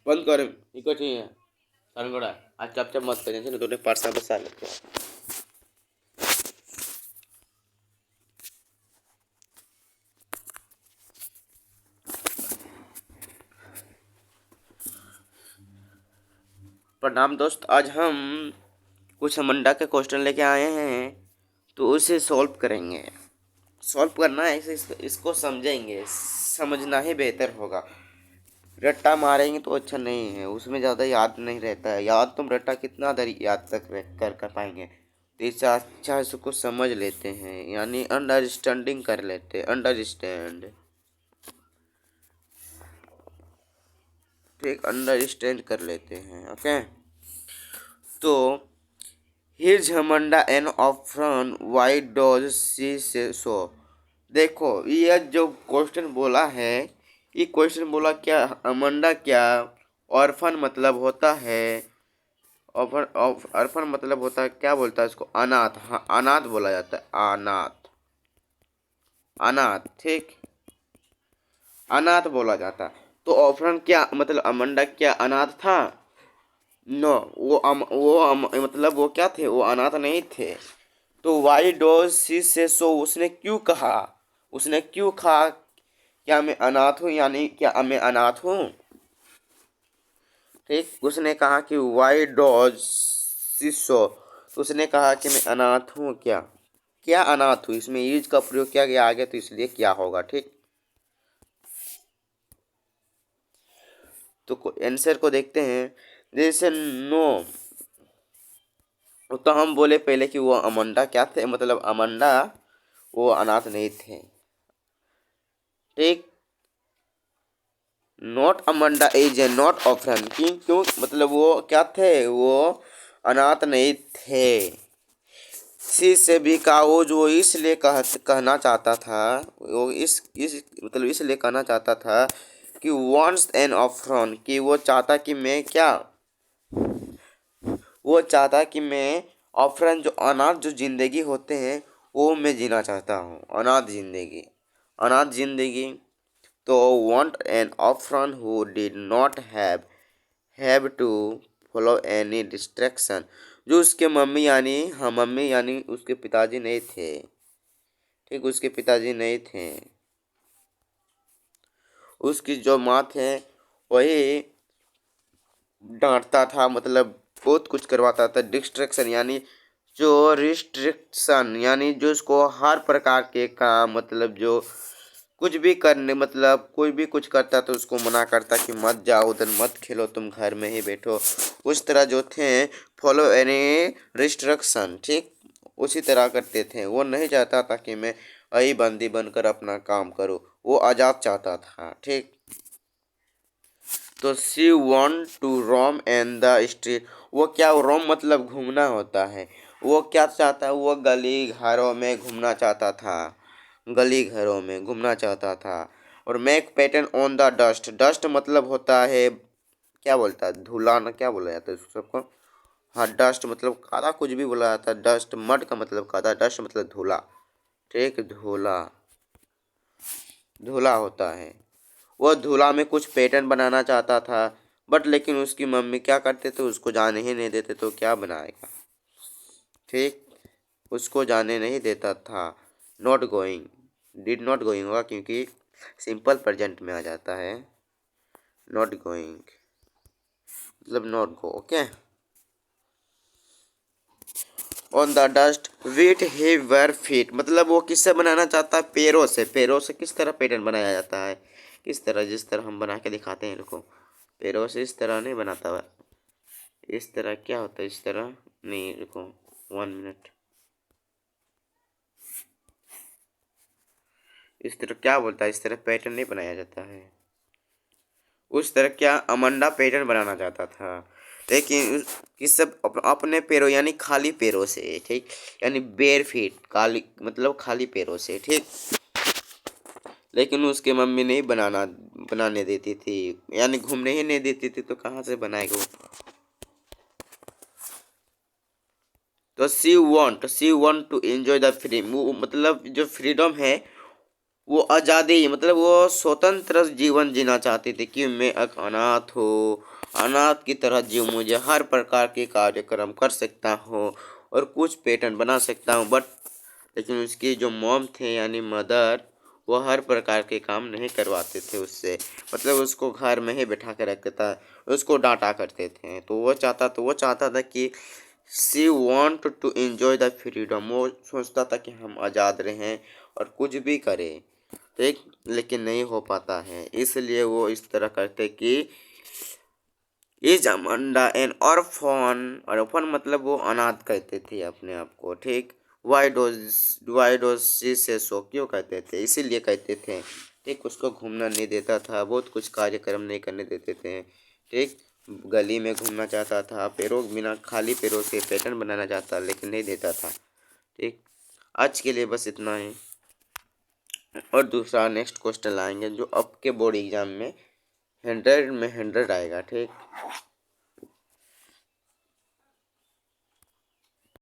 बंद कर इको चाहिए सनगोड़ा आज चप चप मत करें ना तूने परसा बसा लेते प्रणाम दोस्त। आज हम कुछ मंडा के क्वेश्चन लेके आए हैं तो उसे सॉल्व करेंगे। सॉल्व करना है इसको समझेंगे, समझना ही बेहतर होगा। रट्टा मारेंगे तो अच्छा नहीं है, उसमें ज़्यादा याद नहीं रहता है। याद तुम रट्टा कितना देर याद तक कर पाएंगे। तो इससे अच्छा इसको समझ लेते हैं, यानी अंडरस्टैंडिंग कर लेते हैं। अंडरस्टैंड, ठीक, अंडरस्टैंड कर लेते हैं। ओके, तो हिज हमंडा एन ऑफ्रन वाई डॉज सी से सो। देखो ये जो क्वेश्चन बोला है, ये क्वेश्चन बोला क्या अमंडा क्या ऑर्फन मतलब होता है। ऑर्फन मतलब होता है, क्या बोलता है इसको, अनाथ। हाँ, अनाथ बोला जाता है, अनाथ, अनाथ, ठीक, अनाथ बोला जाता। तो ऑर्फन क्या मतलब अमंडा क्या अनाथ था? नो, मतलब वो क्या थे, वो अनाथ नहीं थे। तो वाई डोज सी से सो, उसने क्यों कहा, उसने क्यों कहा क्या मैं अनाथ हूँ, यानी क्या मैं अनाथ हूँ। ठीक, उसने कहा कि वाई डॉज सी सो, उसने कहा कि मैं अनाथ हूँ। क्या क्या अनाथ हूँ, इसमें ईज का प्रयोग किया गया आगे, तो इसलिए क्या होगा। ठीक, तो आंसर को देखते हैं। जैसे नो, तो हम बोले पहले कि वो अमंडा क्या थे, मतलब अमंडा वो अनाथ नहीं थे। ठीक, not Amanda is a not ऑफरन, क्यों मतलब वो क्या थे, वो अनाथ नहीं थे। सी से भी का वो जो इसलिए कहना चाहता था, वो इस मतलब इसलिए कहना चाहता था कि वॉन्ट्स एन ऑफरन, कि वो चाहता कि मैं क्या, वो चाहता कि मैं ऑफरन जो अनाथ जो जिंदगी होते हैं वो मैं जीना चाहता हूँ, अनाथ जिंदगी, अनाथ जिंदगी। तो want an orphan who did not have to follow any distraction, जो उसके मम्मी यानी, हाँ मम्मी यानी उसके पिताजी नहीं थे। ठीक, उसके पिताजी नहीं थे, उसकी जो माँ थे वही डांटता था, मतलब बहुत कुछ करवाता था। डिस्ट्रैक्शन यानी जो रिस्ट्रिक्शन, यानी जो उसको हर प्रकार के काम, मतलब जो कुछ भी करने, मतलब कोई भी कुछ करता तो उसको मना करता कि मत जाओ उधर, मत खेलो, तुम घर में ही बैठो। उस तरह जो थे, फॉलो एनी रिस्ट्रिक्शन, ठीक, उसी तरह करते थे। वो नहीं चाहता था कि मैं अही बंदी बनकर अपना काम करूँ, वो आज़ाद चाहता था। ठीक, तो she want to roam and the street, वो क्या, रोम मतलब घूमना होता है। वो क्या चाहता है, वो गली घरों में घूमना चाहता था, गली घरों में घूमना चाहता था। और make pattern on the dust, dust मतलब होता है, क्या बोलता है, धूला ना, क्या बोला जाता है उसको सबको। हाँ, डस्ट मतलब कादा, कुछ भी बोला जाता है। डस्ट मड का मतलब कादा, डस्ट मतलब धूला। ठीक, धूला, धूला होता है। वो धूला में कुछ पैटर्न बनाना चाहता था, बट लेकिन उसकी मम्मी क्या करते थे, उसको जाने ही नहीं देते, तो क्या बनाएगा। ठीक, उसको जाने नहीं देता था। Not going, did not going होगा क्योंकि सिंपल प्रेजेंट में आ जाता है। नॉट गोइंग मतलब not go. Okay, on the dust with he wear feet, मतलब वो किससे बनाना चाहता है, पैरों से। पैरों से किस तरह पैटर्न बनाया जाता है, किस तरह, जिस तरह हम बना के दिखाते हैं इनको। पैरों से इस तरह नहीं बनाता हुआ, इस तरह क्या होता है, इस तरह नहीं, रुको 1 मिनट, इस तरह क्या बोलता है, इस तरह पैटर्न नहीं बनाया जाता है। उस तरह क्या अमंडा पैटर्न बनाना चाहता था, लेकिन किस सब अपने पैरों यानी खाली पैरों से। ठीक, यानी बेयर फीट, खाली मतलब खाली पैरों से। ठीक, लेकिन उसके मम्मी नहीं बनाने देती थी, यानी घूमने ही नहीं देती थी, तो कहाँ से बनाएगा वो। तो she want to enjoy the freedom, वो मतलब जो फ्रीडम है, वो आज़ादी, मतलब वो स्वतंत्र जीवन जीना चाहती थी कि मैं एक अनाथ हूँ अनाथ की तरह जीव, मुझे हर प्रकार के कार्यक्रम कर सकता हूँ और कुछ पैटर्न बना सकता हूँ, बट लेकिन उसकी जो मॉम थे यानी मदर, वो हर प्रकार के काम नहीं करवाते थे उससे, मतलब उसको घर में ही बैठा के रखता था, उसको डांटा करते थे। तो वो चाहता था कि she want to enjoy the freedom, वो सोचता था कि हम आज़ाद रहें और कुछ भी करें, ठीक, लेकिन नहीं हो पाता है। इसलिए वो इस तरह करते कि इज अमांडा एन ऑर्फन मतलब वो अनाथ कहते थे अपने आप को, ठीक। वाई डोज सी से सो क्यों कहते थे, इसीलिए कहते थे, ठीक। उसको घूमना नहीं देता था, बहुत कुछ कार्यक्रम नहीं करने देते थे, ठीक। गली में घूमना चाहता था, पैरों बिना खाली पैरों से पैटर्न बनाना चाहता, लेकिन नहीं देता था, ठीक। आज के लिए बस इतना ही, और दूसरा नेक्स्ट क्वेश्चन लाएंगे जो आपके बोर्ड एग्जाम में 100 में 100 आएगा, ठीक।